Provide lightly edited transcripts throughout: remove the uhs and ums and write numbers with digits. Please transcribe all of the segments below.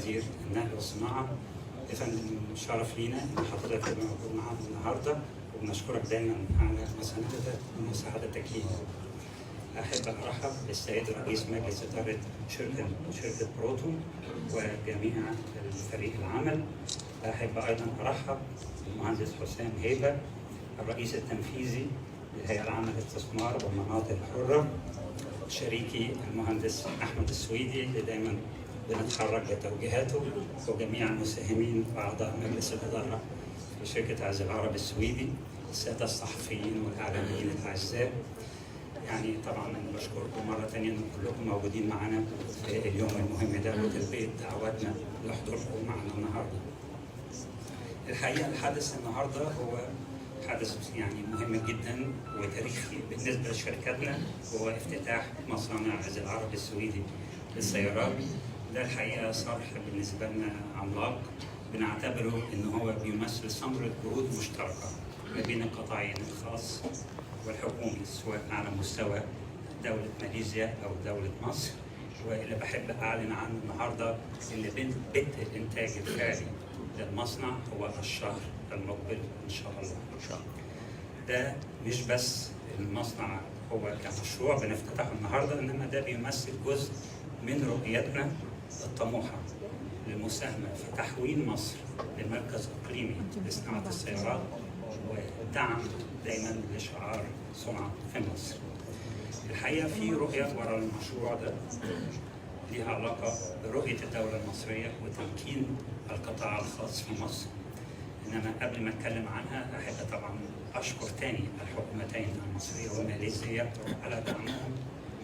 وزير النقل والصناعة. يا فندم شرف لينا إن حضرتك تبقى موجود معانا النهارده، وبنشكرك دايما على مساعدتك لينا. أحب أرحب بالسيد رئيس مجلس إدارة شركة بروتون وجميع فريق العمل. أحب أيضا أرحب بالمهندس حسام هيبة الرئيس التنفيذي للهيئة العامة للاستثمار والمناطق الحرة، شريكي المهندس أحمد السويدي اللي دايما بنتحرك بتوجيهاته، وجميع المساهمين وأعضاء مجلس الإدارة في شركة عز العرب السويدي، السادة الصحفيين والإعلاميين الأعزاء. يعني طبعا أنا بشكركم مرة ثانية إن كلكم موجودين معنا في اليوم المهم ده وتلبية دعواتنا لحضوركم معنا النهارده. الحقيقة الحدث النهارده هو حدث يعني مهم جدا وتاريخي بالنسبة لشركتنا، وهو افتتاح مصانع عز العرب السويدي للسيارات. ده الحقيقة صرح بالنسبة لنا عملاق، بنعتبره إن هو بيمثل ثمرة جهود مشتركة ما بين القطاعين الخاص والحكومي، سواء على مستوى دولة ماليزيا أو دولة مصر. واللي بحب أعلن عنه النهارده إن بدء الإنتاج الفعلي للمصنع هو الشهر المقبل إن شاء الله. ده مش بس المصنع هو كمشروع بنفتتحه النهارده، إنما ده بيمثل جزء من رؤيتنا الطموحة للمساهمة في تحويل مصر لمركز إقليمي لصناعة السيارات، ودعم دايما لشعار صنع في مصر. الحقيقة في رؤية وراء المشروع ده ليها علاقة برؤية الدولة المصرية وتمكين القطاع الخاص في مصر. إنما قبل ما أتكلم عنها أحب طبعا أشكر تاني الحكومتين المصرية والماليزية على دعمهم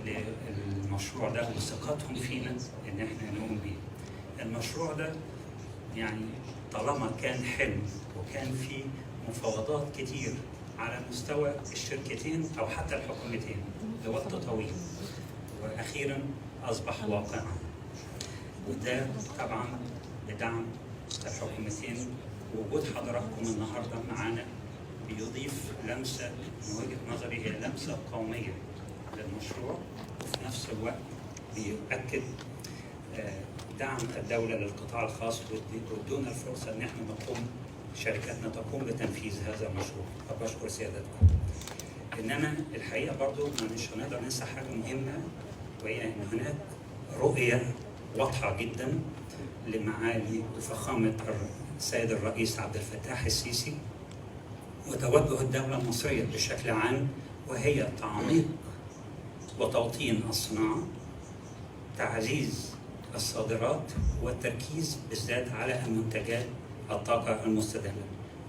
للمشروع ده وثقتهم فينا إن إحنا نقوم بيه. المشروع ده يعني طالما كان حلم وكان فيه مفاوضات كتير على مستوى الشركتين أو حتى الحكومتين لوقت طويل، وأخيرا أصبح واقعا. وده طبعا بدعم الحكومتين. وجود حضراتكم النهارده معانا بيضيف لمسة من وجهة نظري هي لمسة قومية للمشروع، وفي نفس الوقت بيؤكد دعم الدولة للقطاع الخاص وادونا الفرصة ان احنا شركتنا تقوم بتنفيذ هذا المشروع. فبشكر سيادتكم. انما الحقيقة برضو مش هنقدر ننسى حاجة مهمة، وهي ان هناك رؤية واضحة جدا لمعالي وفخامة السيد الرئيس عبد الفتاح السيسي وتوجه الدولة المصرية بشكل عام، وهي تعميق وتوطين الصناعة، تعزيز الصادرات، والتركيز بالذات على منتجات الطاقة المستدامة.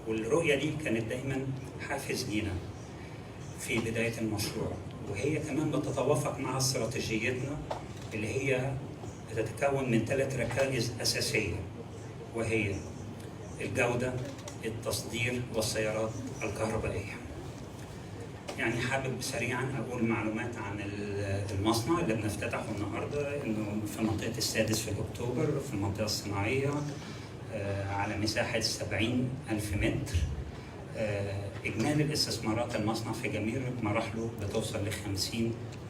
والرؤية دي كانت دايما حافز لينا في بداية المشروع، وهي كمان بتتوافق مع استراتيجيتنا اللي هي بتتكون من 3 ركائز أساسية، وهي الجودة، التصدير، والسيارات الكهربائية. يعني حابب سريعا أقول معلومات عن المصنع اللي بنفتتحه النهارده، إنه في منطقة السادس في أكتوبر في المنطقة الصناعية على مساحة 70,000 متر. إجمالي الاستثمارات المصنع في جميع مراحله بتوصل ل$50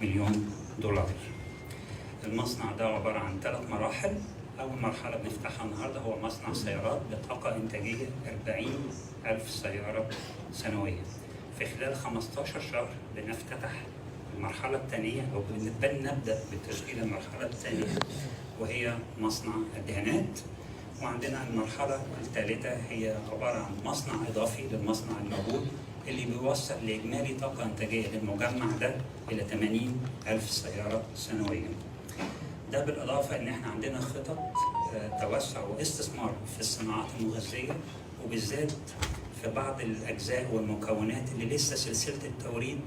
مليون. المصنع ده عبارة عن 3 مراحل. أول مرحلة بنفتحها النهارده هو مصنع سيارات بطاقة إنتاجية 40,000 سيارة سنويا. في خلال 15 شهر بنفتتح المرحلة الثانية أو نبدأ بتشغيل المرحلة الثانية، وهي مصنع الدهانات. وعندنا المرحلة الثالثة هي عبارة عن مصنع إضافي للمصنع الموجود اللي بيوصل لإجمالي طاقة إنتاجية للمجمع ده إلى 80,000 سيارة سنويا. ده بالإضافة إن إحنا عندنا خطط توسع واستثمار في الصناعات المغذية، وبالذات في بعض الأجزاء والمكونات اللي لسه سلسلة التوريد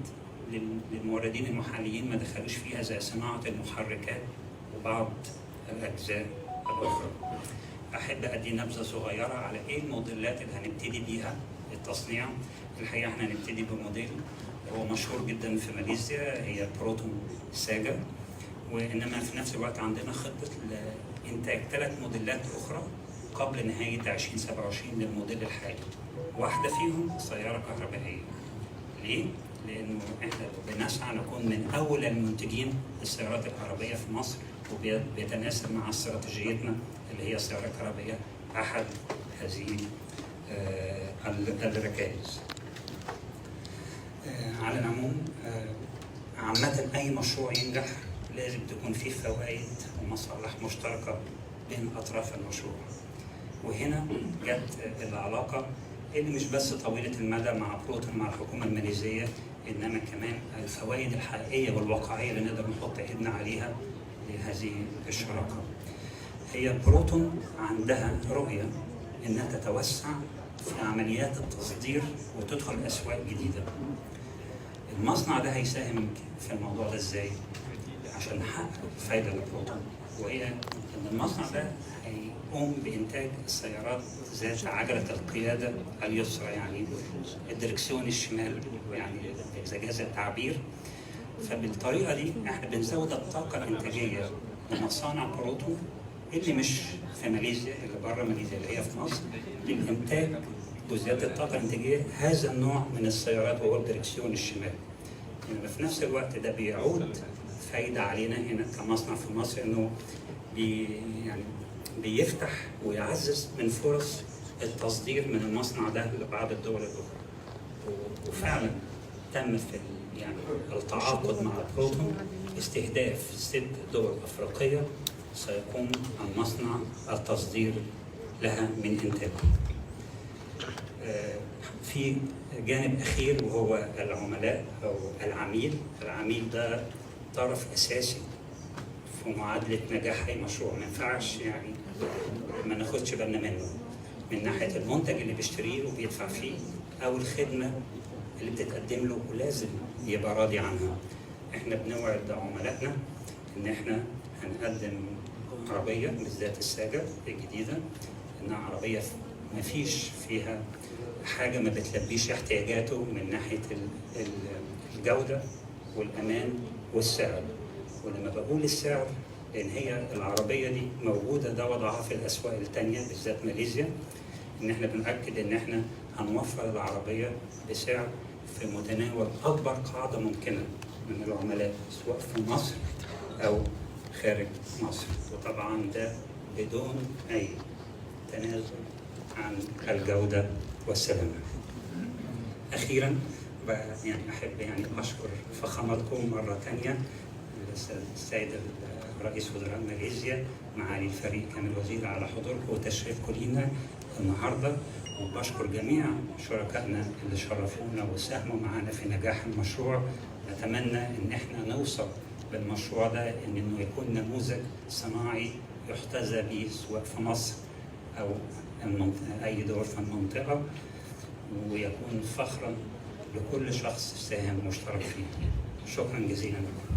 للموردين المحليين ما دخلوش فيها، زي صناعة المحركات وبعض الأجزاء الأخرى. أحب أدي نبذة صغيرة على إيه الموديلات اللي هنبتدي بيها التصنيع. الحقيقة إحنا هنبتدي بموديل هو مشهور جدا في ماليزيا، هي بروتون ساجا. وإنما في نفس الوقت عندنا خطة لإنتاج 3 موديلات أخرى قبل نهاية 2027 للموديل الحالي. واحدة فيهم سيارة كهربائية. ليه؟ لأنه إحنا بنسعى نكون من أول المنتجين للسيارات الكهربائية في مصر، وبيتناسب مع استراتيجيتنا اللي هي السيارة الكهربائية أحد هذه الركائز. على العموم عامة أي مشروع ينجح لازم تكون فيه فوائد ومصالح مشتركة بين أطراف المشروع. وهنا جت العلاقة اللي مش بس طويلة المدى مع بروتون مع الحكومة الماليزية، إنما كمان الفوائد الحقيقية والواقعية اللي نقدر نحط إيدنا عليها لهذه الشراكة. هي بروتون عندها رؤية إنها تتوسع في عمليات التصدير وتدخل أسواق جديدة. المصنع ده هيساهم في الموضوع ده إزاي؟ عشان نحقق فايدة لبروتون، وهي إن المصنع ده هيقوم بإنتاج السيارات ذات عجلة القيادة اليسرى، يعني الدركسيون الشمال، يعني إذا جاز التعبير. فبالطريقة دي احنا بنزود الطاقة الإنتاجية لمصانع بروتون اللي مش في ماليزيا، اللي بره ماليزيا، اللي هي في مصر، للإنتاج وزيادة الطاقة الإنتاجية هذا النوع من السيارات وهو الدركسيون الشمال. يعني في نفس الوقت ده بيعود فايدة علينا هنا كمصنع في مصر، إنه يعني بيفتح ويعزز من فرص التصدير من المصنع ده لبعض الدول الأخرى. وفعلا تم في يعني التعاقد مع بروتون استهداف 6 دول أفريقية سيقوم المصنع التصدير لها من إنتاجه. في جانب أخير وهو العملاء أو العميل. العميل ده طرف أساسي في معادلة نجاح أي مشروع، ما ينفعش يعني ما ناخدش بالنا منه، من ناحية المنتج اللي بيشتريه وبيدفع فيه أو الخدمة اللي بتتقدم له ولازم يبقى راضي عنها. احنا بنوعد عملائنا ان احنا هنقدم عربية بالذات الساجة الجديدة، انها عربية ما فيش فيها حاجة ما بتلبيش احتياجاته من ناحية الجودة والأمان والسعر. ولما بقول السعر، لأن هي العربية دي موجودة ده وضعها في الأسواق التانية بالذات ماليزيا، إن احنا بنأكد إن احنا هنوفر العربية بسعر في متناول أكبر قاعدة ممكنة من العملاء سواء في مصر أو خارج مصر، وطبعا ده بدون أي تنازل عن الجودة والسلامة. أخيرا يعني أحب يعني أشكر فخامتكم مرة ثانية، السيد رئيس وزراء ماليزيا، معالي الفريق كامل وزير، على حضوركم وتشريفكم لينا النهارده. وبشكر جميع شركائنا اللي شرفونا وساهموا معنا في نجاح المشروع. نتمنى ان احنا نوصل بالمشروع ده انه يكون نموذج صناعي يحتذى به سواء في مصر او اي دول في المنطقه، ويكون فخرا لكل شخص ساهم مشترك فيه. شكرا جزيلا لكم.